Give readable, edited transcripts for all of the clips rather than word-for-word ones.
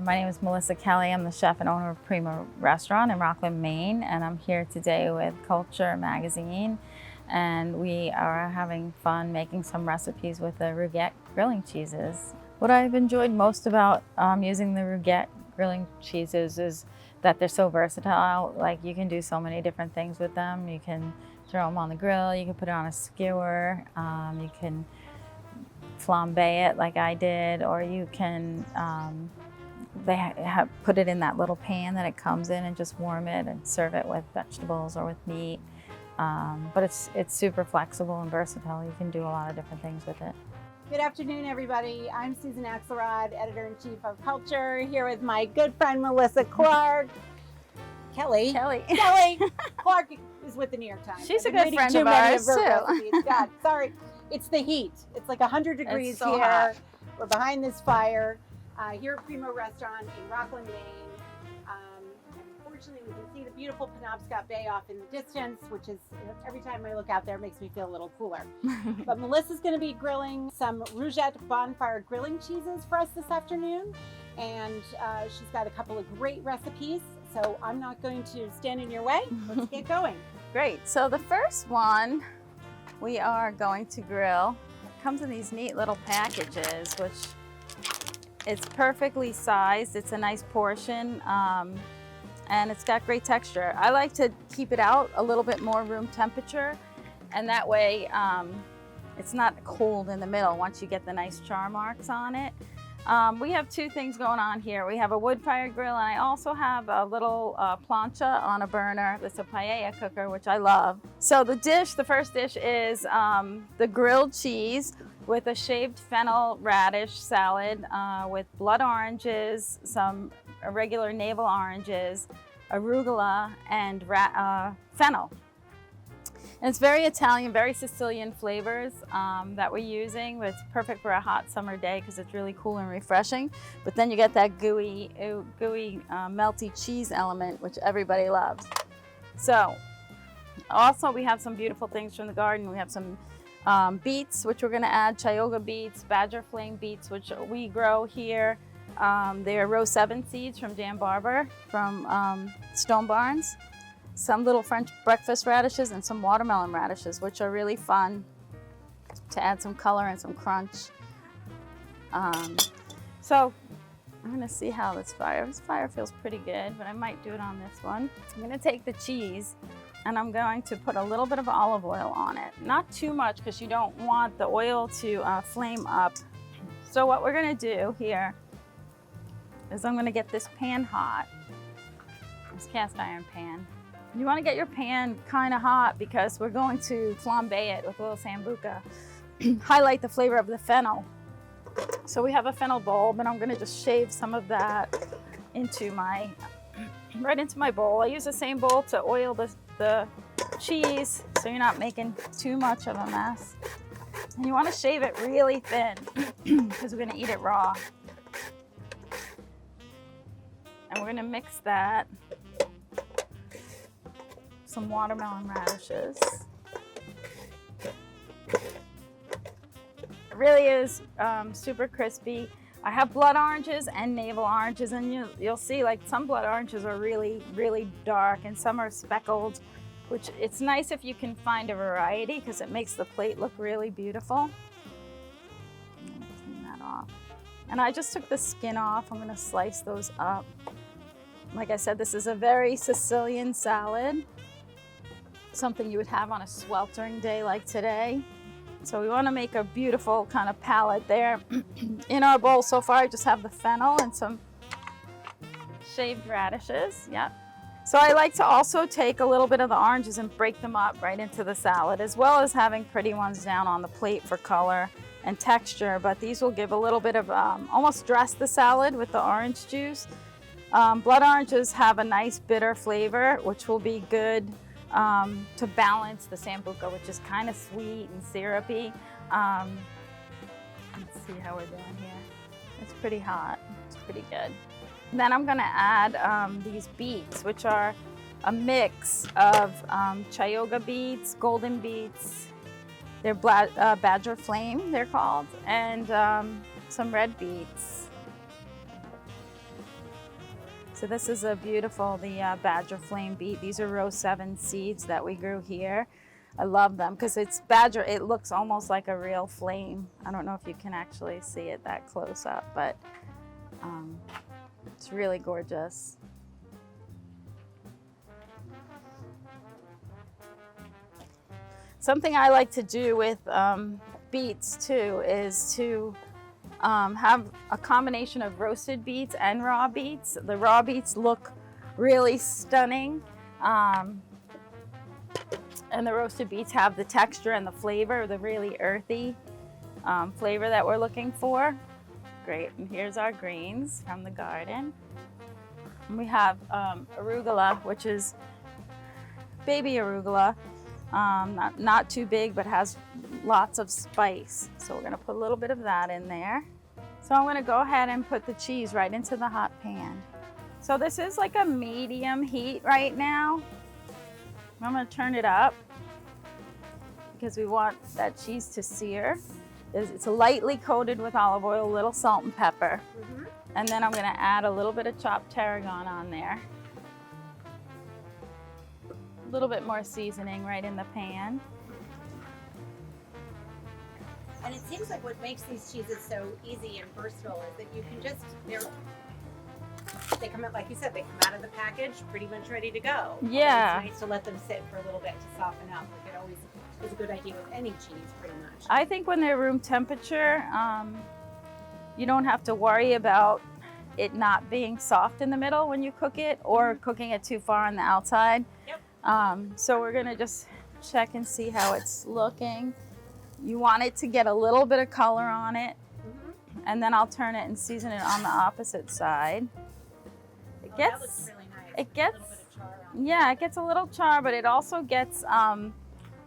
My name is Melissa Kelly. I'm the chef and owner of Prima Restaurant in Rockland, Maine, and I'm here today with Culture Magazine, and we are having fun making some recipes with the Rougette Grilling Cheeses. What I've enjoyed most about using the Rougette Grilling Cheeses is that they're so versatile. Like, you can do so many different things with them. You can throw them on the grill, you can put it on a skewer, you can flambe it like I did, or you can put it in that little pan that it comes in and just warm it and serve it with vegetables or with meat. But it's super flexible and versatile. You can do a lot of different things with it. Good afternoon, everybody. I'm Susan Axelrod, Editor-in-Chief of Culture, here with my good friend Melissa Kelly. Clark is with the New York Times. She's a good friend of ours too. God, sorry, it's the heat. It's like 100 degrees so here. hot. We're behind this fire here at Primo Restaurant in Rockland, Maine. Unfortunately, we can see the beautiful Penobscot Bay off in the distance, which is, every time I look out there, it makes me feel a little cooler. But Melissa's going to be grilling some Rougette Bonfire Grilling Cheeses for us this afternoon. And she's got a couple of great recipes, so I'm not going to stand in your way. Let's get going. Great. So the first one we are going to grill. It comes in these neat little packages, which it's perfectly sized. It's a nice portion, and it's got great texture. I like to keep it out a little bit more room temperature, and that way it's not cold in the middle once you get the nice char marks on it. We have two things going on here. We have a wood fire grill, and I also have a little plancha on a burner. That's a paella cooker, which I love. So the first dish is the grilled cheese with a shaved fennel radish salad with blood oranges, some regular navel oranges, arugula, and fennel. And it's very Italian, very Sicilian flavors that we're using. It's perfect for a hot summer day because it's really cool and refreshing. But then you get that gooey, melty cheese element, which everybody loves. So, also we have some beautiful things from the garden. We have some beets, which we're going to add, chayoga beets, badger flame beets, which we grow here. They are row 7 seeds from Dan Barber from Stone Barns. Some little French breakfast radishes and some watermelon radishes, which are really fun to add some color and some crunch. So I'm gonna see how this fire feels pretty good, but I might do it on this one. I'm gonna take the cheese and I'm going to put a little bit of olive oil on it. Not too much, because you don't want the oil to flame up. So what we're gonna do here is I'm gonna get this pan hot, this cast iron pan. You want to get your pan kind of hot because we're going to flambe it with a little sambuca. Highlight the flavor of the fennel. So we have a fennel bulb, and I'm going to just shave some of that right into my bowl. I use the same bowl to oil the cheese, so you're not making too much of a mess. And you want to shave it really thin because we're going to eat it raw. And we're going to mix that. Some watermelon radishes. It really is super crispy. I have blood oranges and navel oranges, and you'll see, like, some blood oranges are really, really dark and some are speckled, which it's nice if you can find a variety because it makes the plate look really beautiful. I'm gonna clean that off. And I just took the skin off. I'm gonna slice those up. Like I said, this is a very Sicilian salad. Something you would have on a sweltering day like today. So we want to make a beautiful kind of palette there. In our bowl so far, I just have the fennel and some shaved radishes. Yep. So I like to also take a little bit of the oranges and break them up right into the salad, as well as having pretty ones down on the plate for color and texture. But these will give a little bit of, almost dress the salad with the orange juice. Blood oranges have a nice bitter flavor, which will be good to balance the sambuca, which is kind of sweet and syrupy. Let's see how we're doing here. It's pretty hot. It's pretty good. And then I'm going to add these beets, which are a mix of chayoga beets, golden beets. They're badger flame, they're called, and some red beets. So this is a beautiful, the Badger Flame beet. These are row 7 seeds that we grew here. I love them because it's Badger, it looks almost like a real flame. I don't know if you can actually see it that close up, but it's really gorgeous. Something I like to do with beets too is to have a combination of roasted beets and raw beets. The raw beets look really stunning, and the roasted beets have the texture and the flavor, the really earthy flavor that we're looking for. Great, and here's our greens from the garden. And we have arugula, which is baby arugula. Not too big, but has lots of spice. So we're gonna put a little bit of that in there. So I'm gonna go ahead and put the cheese right into the hot pan. So this is like a medium heat right now. I'm gonna turn it up because we want that cheese to sear. It's lightly coated with olive oil, a little salt and pepper. And then I'm gonna add a little bit of chopped tarragon on there. A little bit more seasoning right in the pan. And it seems like what makes these cheeses so easy and versatile is that you can just, they come out, like you said, they come out of the package pretty much ready to go. Yeah. Although it's nice to let them sit for a little bit to soften up. Like it always is a good idea with any cheese, pretty much. I think when they're room temperature, you don't have to worry about it not being soft in the middle when you cook it, or cooking it too far on the outside. Yep. So we're gonna just check and see how it's looking. You want it to get a little bit of color on it, and then I'll turn it and season it on the opposite side. That looks really nice. It gets, a little bit of char on yeah, it gets a little char, but it also gets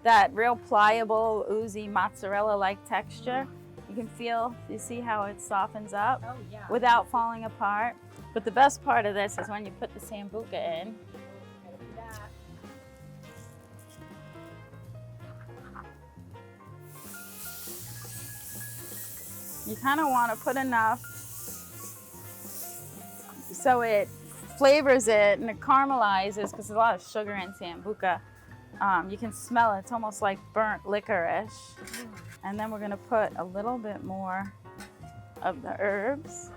that real pliable, oozy mozzarella-like texture. You can feel, you see how it softens up without falling apart. But the best part of this is when you put the sambuca in. You kind of want to put enough so it flavors it and it caramelizes, because there's a lot of sugar in sambuca. You can smell it. It's almost like burnt licorice. And then we're going to put a little bit more of the herbs.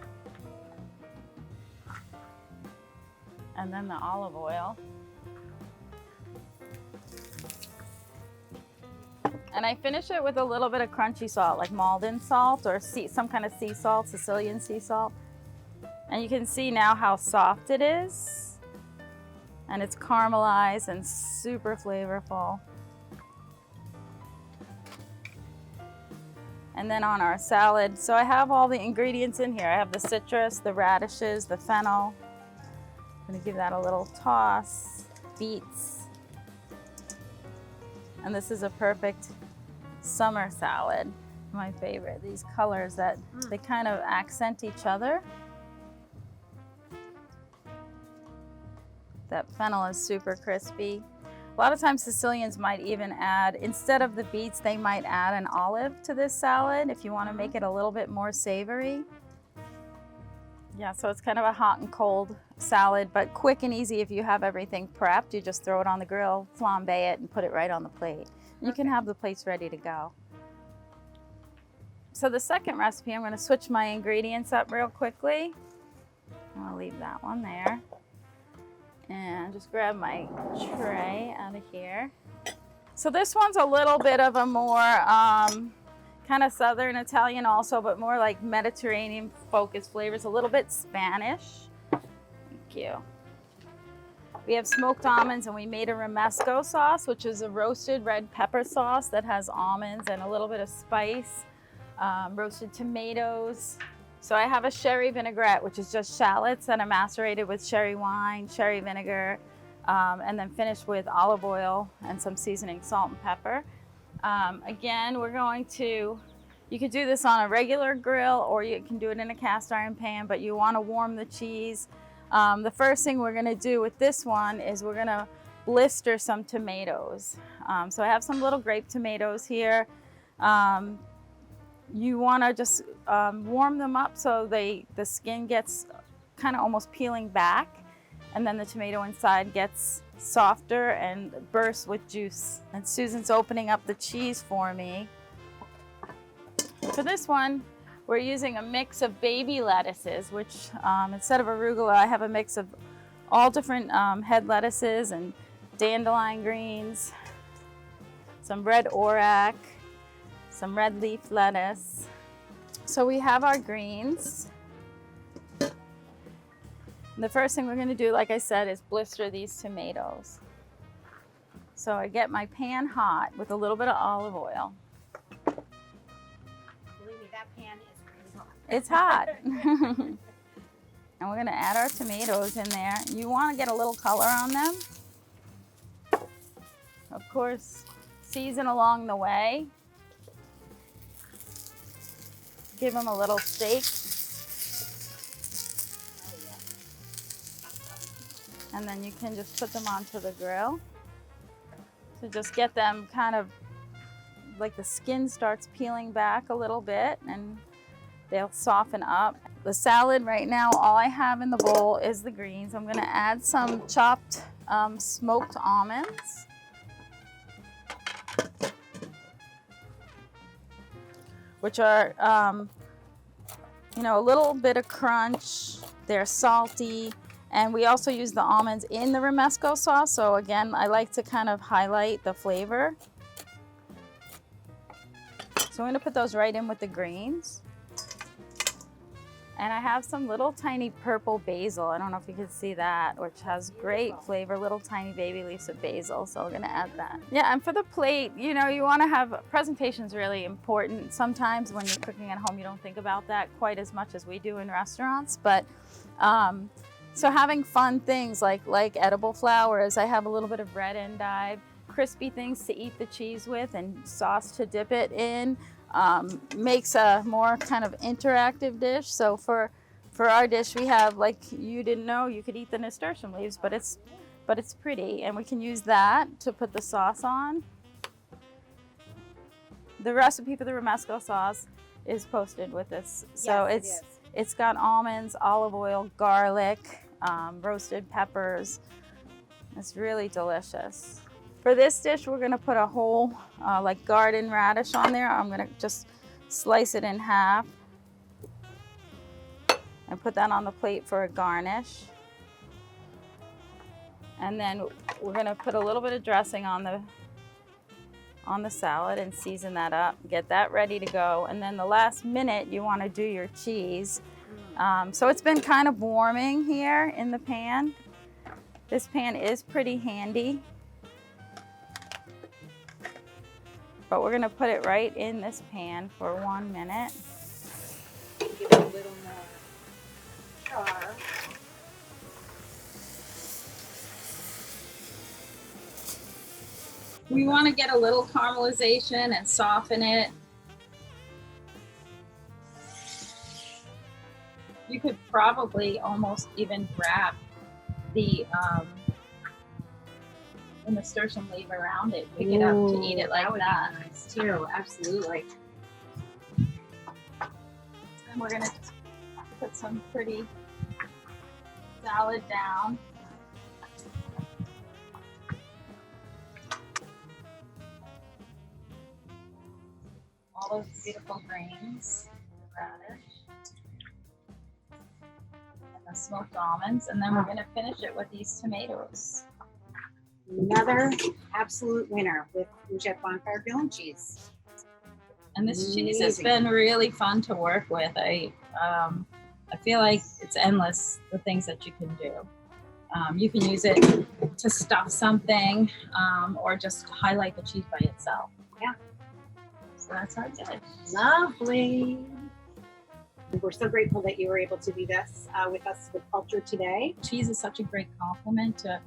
And then the olive oil. And I finish it with a little bit of crunchy salt, like Maldon salt or some kind of sea salt, Sicilian sea salt. And you can see now how soft it is. And it's caramelized and super flavorful. And then on our salad, so I have all the ingredients in here. I have the citrus, the radishes, the fennel. I'm gonna give that a little toss. Beets. And this is a perfect summer salad, my favorite. These colors that they kind of accent each other. That fennel is super crispy. A lot of times Sicilians might even add, instead of the beets, they might add an olive to this salad if you want to make it a little bit more savory. Yeah, so it's kind of a hot and cold salad, but quick and easy if you have everything prepped. You just throw it on the grill, flambe it, and put it right on the plate. You can have the plates ready to go. So the second recipe, I'm going to switch my ingredients up real quickly. I'll leave that one there. And just grab my tray out of here. So this one's a little bit of a more kind of Southern Italian also, but more like Mediterranean focused flavors, a little bit Spanish. Thank you. We have smoked almonds, and we made a romesco sauce, which is a roasted red pepper sauce that has almonds and a little bit of spice, roasted tomatoes. So I have a sherry vinaigrette, which is just shallots that are macerated with sherry wine, sherry vinegar, and then finished with olive oil and some seasoning, salt and pepper. Again, we're going to, you could do this on a regular grill or you can do it in a cast iron pan, but you want to warm the cheese. The first thing we're going to do with this one is we're going to blister some tomatoes. So I have some little grape tomatoes here. You want to just warm them up so the skin gets kind of almost peeling back, and then the tomato inside gets softer and bursts with juice. And Susan's opening up the cheese for me. For this one, we're using a mix of baby lettuces, which instead of arugula, I have a mix of all different head lettuces and dandelion greens, some red orac, some red leaf lettuce. So we have our greens. The first thing we're going to do, like I said, is blister these tomatoes. So I get my pan hot with a little bit of olive oil. Believe me, that pan is really hot. It's hot. And we're going to add our tomatoes in there. You want to get a little color on them. Of course, season along the way. Give them a little shake. And then you can just put them onto the grill. So just get them kind of like the skin starts peeling back a little bit and they'll soften up. The salad right now, all I have in the bowl is the greens. I'm gonna add some chopped smoked almonds. Which are, you know, a little bit of crunch. They're salty. And we also use the almonds in the romesco sauce. So again, I like to kind of highlight the flavor. So I'm gonna put those right in with the greens. And I have some little tiny purple basil. I don't know if you can see that, which has great flavor, little tiny baby leaves of basil. So we're gonna add that. Yeah, and for the plate, you know, you wanna have, presentation's really important. Sometimes when you're cooking at home, you don't think about that quite as much as we do in restaurants. But, so having fun things like edible flowers, I have a little bit of red endive, crispy things to eat the cheese with and sauce to dip it in. Makes a more kind of interactive dish. So for our dish, we have, like you didn't know, you could eat the nasturtium leaves, but it's pretty, and we can use that to put the sauce on. The recipe for the romesco sauce is posted with this. So yes, it's got almonds, olive oil, garlic, roasted peppers. It's really delicious. For this dish, we're gonna put a whole like garden radish on there. I'm gonna just slice it in half and put that on the plate for a garnish. And then we're gonna put a little bit of dressing on the salad and season that up, get that ready to go. And then the last minute, you wanna do your cheese. So it's been kind of warming here in the pan. This pan is pretty handy. But we're gonna put it right in this pan for 1 minute. Give it a little more char. We want to get a little caramelization and soften it. You could probably almost even wrap the nasturtium leaf around it, pick it up to eat it like that. Nice too, absolutely. And we're gonna put some pretty salad down. All those beautiful greens, the radish, and the smoked almonds, and then we're gonna finish it with these tomatoes. Another absolute winner with Rougette Bonfire Grilling Cheese. And this cheese has been really fun to work with. I feel like it's endless, the things that you can do. You can use it to stuff something or just highlight the cheese by itself. Yeah. So that's our dish. Lovely. We're so grateful that you were able to do this with us with Culture today. Cheese is such a great complement to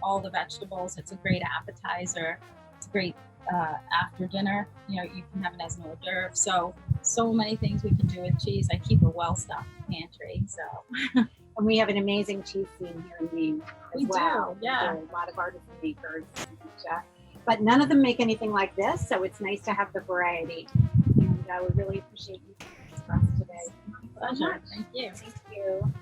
all the vegetables. It's a great appetizer. It's a great after dinner. You know, you can have it as an hors d'oeuvre. So many things we can do with cheese. I keep a well-stocked pantry. So, and we have an amazing cheese scene here in Maine as well. Yeah. A lot of artisan makers, but none of them make anything like this. So it's nice to have the variety. And we really appreciate you doing this for us today. My pleasure. Thank you. Thank you.